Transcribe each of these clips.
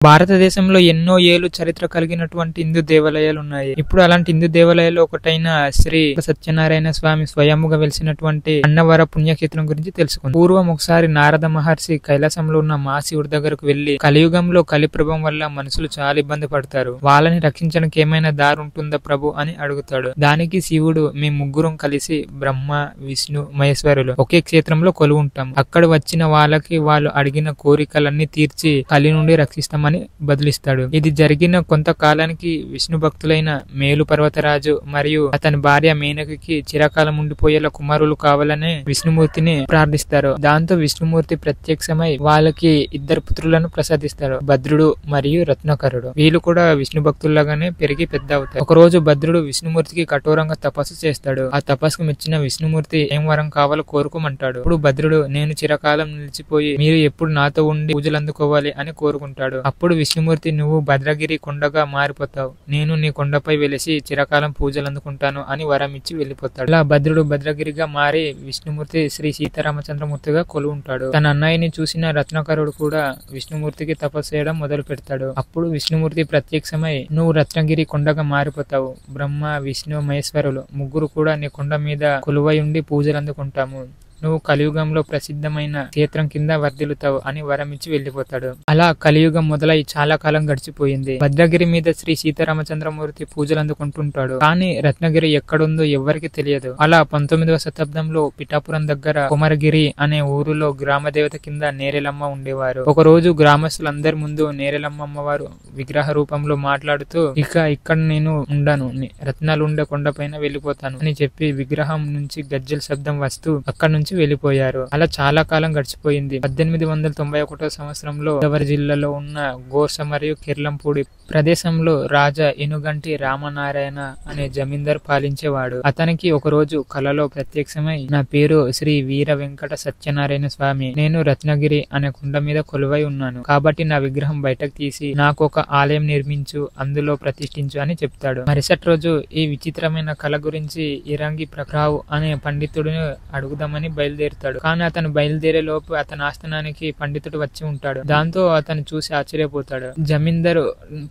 భారతదేశంలో ఎన్నో ఏళ్లు చరిత్ర కలిగినటువంటి హిందూ దేవాలయాలు ఉన్నాయి. ఇప్పుడు అలాంటి హిందూ దేవాలయాల్లో ఒకటైన శ్రీ సత్యనారాయణ స్వామి స్వయముగా వెలిసినటువంటి అన్నవర పుణ్యక్షేత్రం గురించి తెలుసుకుందాం. పూర్వం ఒకసారి నారద మహర్షి కైలాసంలో ఉన్న మహాశివుడి దగ్గరకు వెళ్లి, కలియుగంలో కలిప్రభం వల్ల మనుషులు చాలా ఇబ్బంది పడతారు, వాళ్ళని రక్షించడానికి ఏమైనా దారి ఉంటుందా ప్రభు అని అడుగుతాడు. దానికి శివుడు, మీ ముగ్గురం కలిసి బ్రహ్మ, విష్ణు, మహేశ్వరులు ఒకే క్షేత్రంలో కొలువు ఉంటాం. అక్కడ వచ్చిన వాళ్ళకి వాళ్ళు అడిగిన కోరికలన్నీ తీర్చి కలి నుండి రక్షిస్తామని బదిలిస్తాడు. ఇది జరిగిన కొంతకాలానికి విష్ణు భక్తులైన మేలు పర్వతరాజు మరియు అతని భార్య మేనకకి చిరకాలం ఉండిపోయేలా కుమారులు కావాలని విష్ణుమూర్తిని ప్రార్థిస్తారు. దాంతో విష్ణుమూర్తి ప్రత్యక్షమై వాళ్ళకి ఇద్దరు పుత్రులను ప్రసాదిస్తారు, భద్రుడు మరియు రత్నాకరుడు. వీళ్ళు కూడా విష్ణు భక్తుల్లాగానే పెరిగి పెద్ద అవుతారు. ఒక రోజు భద్రుడు విష్ణుమూర్తికి కఠోరంగా తపస్సు చేస్తాడు. ఆ తపస్సుకు మెచ్చిన విష్ణుమూర్తి ఏం వరం కావాలో కోరుకోమంటాడు. ఇప్పుడు భద్రుడు, నేను చిరకాలం నిలిచిపోయి మీరు ఎప్పుడు నాతో ఉండి పూజలు అందుకోవాలి అని కోరుకుంటాడు. అప్పుడు విష్ణుమూర్తి, నువ్వు భద్రగిరి కొండగా మారిపోతావు, నేను నీ కొండపై వెలిసి చిరకాలం పూజలు అందుకుంటాను అని వరం ఇచ్చి వెళ్లిపోతాడు. అలా భద్రుడు భద్రగిరిగా మారి విష్ణుమూర్తి శ్రీ సీతారామచంద్రమూర్తిగా కొలువుంటాడు. తన అన్నయ్యని చూసిన రత్నాకరుడు కూడా విష్ణుమూర్తికి తపస్సు చేయడం మొదలు పెడతాడు. అప్పుడు విష్ణుమూర్తి ప్రత్యక్షమై, నువ్వు రత్నగిరి కొండగా మారిపోతావు, బ్రహ్మ, విష్ణు, మహేశ్వరులు ముగ్గురు కూడా నీ కొండ మీద కొలువై ఉండి పూజలు అందుకుంటాము, నువ్వు కలియుగంలో ప్రసిద్ధమైన క్షేత్రం కింద వర్ధిల్లుతావు అని వరం ఇచ్చి వెళ్లిపోతాడు. అలా కలియుగం మొదలై చాలా కాలం గడిచిపోయింది. భద్రగిరి మీద శ్రీ సీతారామచంద్రమూర్తి పూజలు అందుకుంటుంటాడు. కానీ రత్నగిరి ఎక్కడుందో ఎవ్వరికి తెలియదు. అలా 19వ శతాబ్దంలో పిఠాపురం దగ్గర కుమారగిరి అనే ఊరిలో గ్రామ దేవత కింద నేరెలమ్మ ఉండేవారు. ఒక రోజు గ్రామస్తులందరి ముందు నేరెలమ్మ అమ్మవారు విగ్రహ రూపంలో మాట్లాడుతూ, ఇక్కడ నేను ఉండను, రత్నాలు ఉండే కొండపైన వెళ్లిపోతాను అని చెప్పి విగ్రహం నుంచి గజ్జల శబ్దం వస్తూ అక్కడి నుంచి వెళ్లిపోయారు. అలా చాలా కాలం గడిచిపోయింది. 1891 సంవత్సరంలో గోదావరి జిల్లాలో ఉన్న గోర్స మరియు కిర్లంపూడి ప్రదేశంలో రాజా ఎనుగంటి రామనారాయణ అనే జమీందార్ పాలించేవాడు. అతనికి ఒక రోజు కలలో ప్రత్యక్షమై, నా పేరు శ్రీ వీర వెంకట సత్యనారాయణ స్వామి, నేను రత్నగిరి అనే కొండ మీద కొలువై ఉన్నాను, కాబట్టి నా విగ్రహం బయటకు తీసి నాకు ఒక ఆలయం నిర్మించు, అందులో ప్రతిష్ఠించు అని చెప్తాడు. మరుసటి రోజు ఈ విచిత్రమైన కళ గురించి ఇరంగి ప్రకావ్ అనే పండితుడిని అడుగుదామని బయలుదేరుతాడు. కానీ అతను బయలుదేరే లోపు అతని ఆస్థానానికి పండితుడు వచ్చి ఉంటాడు. దాంతో అతను చూసి ఆశ్చర్యపోతాడు. జమీందారు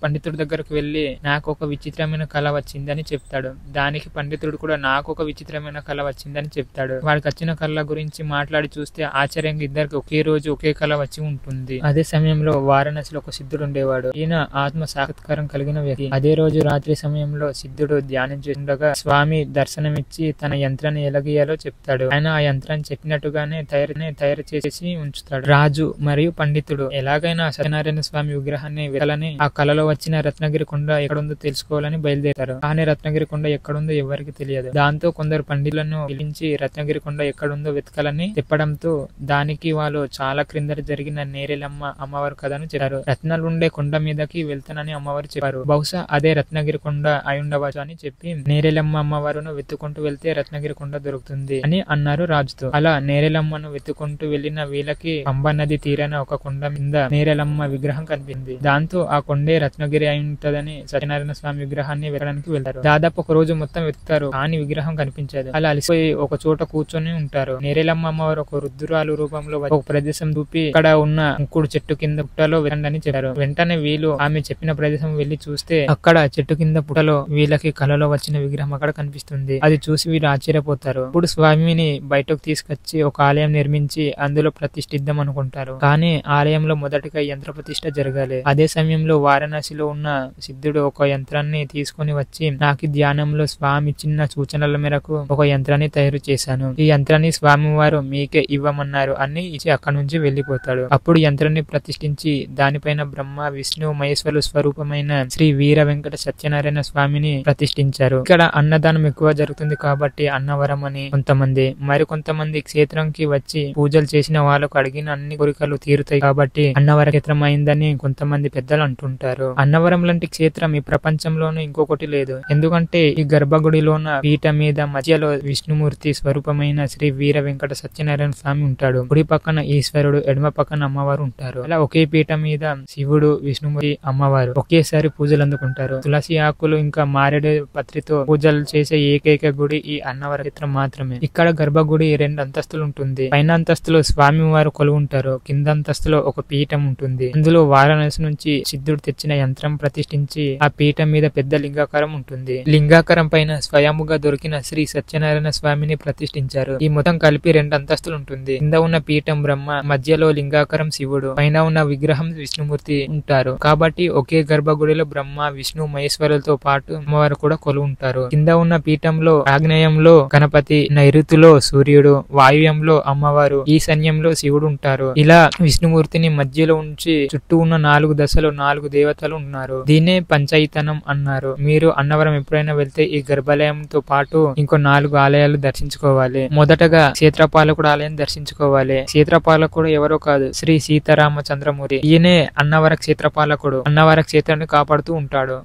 పండితుడి దగ్గరకు వెళ్లి, నాకు ఒక విచిత్రమైన కళ వచ్చిందని చెప్తాడు. దానికి పండితుడు కూడా, నాకు ఒక విచిత్రమైన కళ వచ్చిందని చెప్తాడు. వాడికి వచ్చిన కళ గురించి మాట్లాడి చూస్తే ఆశ్చర్యంగా ఇద్దరికి ఒకే రోజు ఒకే కళ వచ్చి ఉంటుంది. అదే సమయంలో వారణాసిలో ఒక సిద్ధుడు ఉండేవాడు. ఈయన ఆత్మ సాక్షాత్కారం కలిగిన వ్యక్తి. అదే రోజు రాత్రి సమయంలో సిద్ధుడు ధ్యానం చేస్తుండగా స్వామి దర్శనమిచ్చి తన యంత్రాన్ని ఎలా గీయాలో చెప్తాడు. ఆయన ఆ యంత్రాన్ని చెప్పినట్టుగానే తయారు చేసి ఉంచుతాడు. రాజు మరియు పండితుడు ఎలాగైనా సత్యనారాయణ స్వామి విగ్రహాన్ని వెతకాలని, ఆ కళలో వచ్చిన రత్నగిరి కొండ ఎక్కడుందో తెలుసుకోవాలని బయలుదేరారు. కానీ రత్నగిరి కొండ ఎక్కడుందో ఎవరికి తెలియదు. దాంతో కొందరు పండితులను పిలిచి రత్నగిరి కొండ ఎక్కడుందో వెతకాలని చెప్పడంతో దానికి వాళ్ళు చాలా క్రిందట జరిగిన నేరెలమ్మ అమ్మవారి కథను చెప్పారు. రత్నాలు ఉండే కొండ మీదకి వెళ్తానని అమ్మవారు చెప్పారు. బహుశా అదే రత్నగిరి కొండ అయి ఉండవచ్చు అని చెప్పి నేరెలమ్మ అమ్మవారును వెతుకుంటూ వెళ్తే రత్నగిరి కొండ దొరుకుతుంది అని అన్నారు రాజుతో. అలా నేరెలమ్మను వెతుకుంటూ వెళ్లిన వీళ్ళకి పంబా నది తీరాన ఒక కొండ మీద నేరెలమ్మ విగ్రహం కనిపించింది. దాంతో ఆ కొండే రత్నగిరి అయి ఉంటదని సత్యనారాయణ స్వామి విగ్రహాన్ని వెతకడానికి వెళ్తారు. దాదాపు ఒక రోజు మొత్తం వెతుకుతారు, కానీ విగ్రహం కనిపించదు. అలా అలసిపోయి ఒక చోట కూర్చొని ఉంటారు. నేరెలమ్మ అమ్మవారు ఒక రుద్రాలు రూపంలో ఒక ప్రదేశం చూపి, ఇక్కడ ఉన్న ముక్కుడు చెట్టు కింద పుట్టలో వెళ్లండి చెప్పారు. వెంటనే వీళ్ళు ఆమె చెప్పిన ప్రదేశం వెళ్లి చూస్తే అక్కడ చెట్టు కింద పుట్టలో వీళ్ళకి కలలో వచ్చిన విగ్రహం అక్కడ కనిపిస్తుంది. అది చూసి వీళ్ళు ఆశ్చర్యపోతారు. ఇప్పుడు స్వామిని బయటకు తీసుకొచ్చి ఒక ఆలయం నిర్మించి అందులో ప్రతిష్ఠిద్దాం అనుకుంటారు. కానీ ఆలయంలో మొదటిగా యంత్ర ప్రతిష్ఠ జరగాలి. అదే సమయంలో వారణాసిలో ఉన్న సిద్ధుడు ఒక యంత్రాన్ని తీసుకుని వచ్చి, నాకు ధ్యానంలో స్వామి చిన్న సూచనల మేరకు ఒక యంత్రాన్ని తయారు చేశాను, ఈ యంత్రాన్ని స్వామి వారు మీకే ఇవ్వమన్నారు అని ఇచ్చి అక్కడి నుంచి వెళ్లిపోతాడు. అప్పుడు యంత్రాన్ని ప్రతిష్ఠించి దానిపైన బ్రహ్మ, విష్ణు, మహేశ్వరుల స్వరూపమైన శ్రీ వీర వెంకట సత్యనారాయణ స్వామిని ప్రతిష్ఠించారు. ఇక్కడ అన్నదానం ఎక్కువ జరుగుతుంది కాబట్టి అన్నవరం అని కొంతమంది, మరికొంతమంది క్షేత్రంకి వచ్చి పూజలు చేసిన వాళ్ళకు అడిగిన అన్ని కోరికలు తీరుతాయి కాబట్టి అన్నవర క్షేత్రం అయిందని కొంతమంది పెద్దలు అంటుంటారు. అన్నవరం లాంటి క్షేత్రం ఈ ప్రపంచంలోనూ ఇంకొకటి లేదు. ఎందుకంటే ఈ గర్భగుడిలోన పీఠ మీద మధ్యలో విష్ణుమూర్తి స్వరూపమైన శ్రీ వీర వెంకట సత్యనారాయణ స్వామి ఉంటాడు. కుడి పక్కన ఈశ్వరుడు, ఎడమ పక్కన అమ్మవారు ఉంటారు. అలా ఒకే పీఠ మీద శివుడు, విష్ణుమూర్తి, అమ్మవారు ఒకేసారి పూజలు అందుకుంటారు. తులసి ఆకులు ఇంకా మారేడు పత్రితో పూజలు చేసే ఏకైక గుడి ఈ అన్నవర క్షేత్రం మాత్రమే. ఇక్కడ గర్భగుడి 2 అంతస్తులు ఉంటుంది. పైన అంతస్తులో స్వామి వారు కొలువుంటారు. కింద అంతస్తులో ఒక పీఠం ఉంటుంది. అందులో వారణాసి నుంచి సిద్ధుడు తెచ్చిన యంత్రం ప్రతిష్ఠించి ఆ పీఠం మీద పెద్ద లింగాకారం ఉంటుంది. లింగాకారం పైన స్వయముగా దొరికిన శ్రీ సత్యనారాయణ స్వామిని ప్రతిష్ఠించారు. ఈ మొత్తం కలిపి 2 అంతస్తులు ఉంటుంది. కింద ఉన్న పీఠం బ్రహ్మ, మధ్యలో లింగాకారం శివుడు, పైన ఉన్న విగ్రహం విష్ణుమూర్తి ఉంటారు. కాబట్టి ఒకే గర్భగుడిలో బ్రహ్మ, విష్ణు, మహేశ్వరులతో పాటు అమ్మవారు కూడా కొలువు ఉంటారు. కింద ఉన్న పీఠంలో ఆగ్నేయంలో గణపతి, నైరుతిలో సూర్యుడు, వాయువ్యంలో అమ్మవారు, ఈశాన్యంలో శివుడు ఉంటారు. ఇలా విష్ణుమూర్తిని మధ్యలో ఉంచి చుట్టూ ఉన్న 4 దశలో 4 దేవతలు ఉన్నారు. దీన్నే పంచైతనం అన్నారు. మీరు అన్నవరం ఎప్పుడైనా వెళ్తే ఈ గర్భాలయంతో పాటు ఇంకో 4 ఆలయాలు దర్శించుకోవాలి. మొదటగా క్షేత్రపాలకుడు ఆలయం దర్శించుకోవాలి. క్షేత్రపాలకుడు ఎవరో కాదు, శ్రీ సీతారామచంద్రమూర్తి. ఈయనే అన్నవర క్షేత్రపాలకుడు. అన్నవర క్షేత్రాన్ని కాపాడుతూ ఉంటాడు.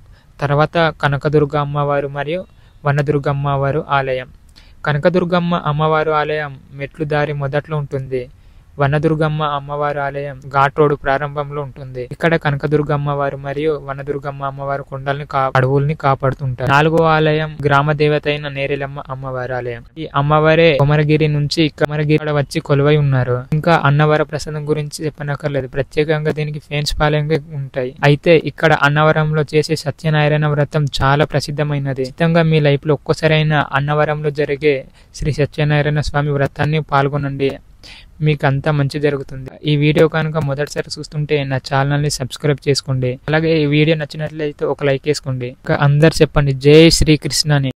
తర్వాత కనకదుర్గ అమ్మవారు మరియు వనదుర్గ అమ్మవారు ఆలయం. కనకదుర్గమ్మ అమ్మవారు ఆలయం మెట్లు దారి మొదట్లో ఉంటుంది. వనదుర్గమ్మ అమ్మవారి ఆలయం ఘాట్ రోడ్ ప్రారంభంలో ఉంటుంది. ఇక్కడ కనకదుర్గ అమ్మవారు మరియు వనదుర్గమ్మ అమ్మవారు కొండల్ని అడవుల్ని కాపాడుతుంటారు. 4వ ఆలయం గ్రామ దేవత అయిన నేరెలమ్మ అమ్మవారి ఆలయం. ఈ అమ్మవారే కొమరగిరి నుంచి కొమరగిరి వచ్చి కొలువై ఉన్నారు. ఇంకా అన్నవర ప్రసాదం గురించి చెప్పనక్కర్లేదు. ప్రత్యేకంగా దీనికి ఫేన్స్ పాలెంగా ఉంటాయి. అయితే ఇక్కడ అన్నవరంలో చేసే సత్యనారాయణ వ్రతం చాలా ప్రసిద్ధమైనది. ఖచ్చితంగా మీ లైఫ్ లో ఒక్కసారైనా అన్నవరంలో జరిగే శ్రీ సత్యనారాయణ స్వామి వ్రతాన్ని పాల్గొనండి. మీకు అంతా మంచి జరుగుతుంది. ఈ వీడియో కనుక మొదటిసారి చూస్తుంటే నా ఛానల్ ని సబ్స్క్రైబ్ చేసుకోండి. అలాగే ఈ వీడియో నచ్చినట్లయితే ఒక లైక్ వేసుకోండి. అందరు చెప్పండి జై శ్రీకృష్ణ అని.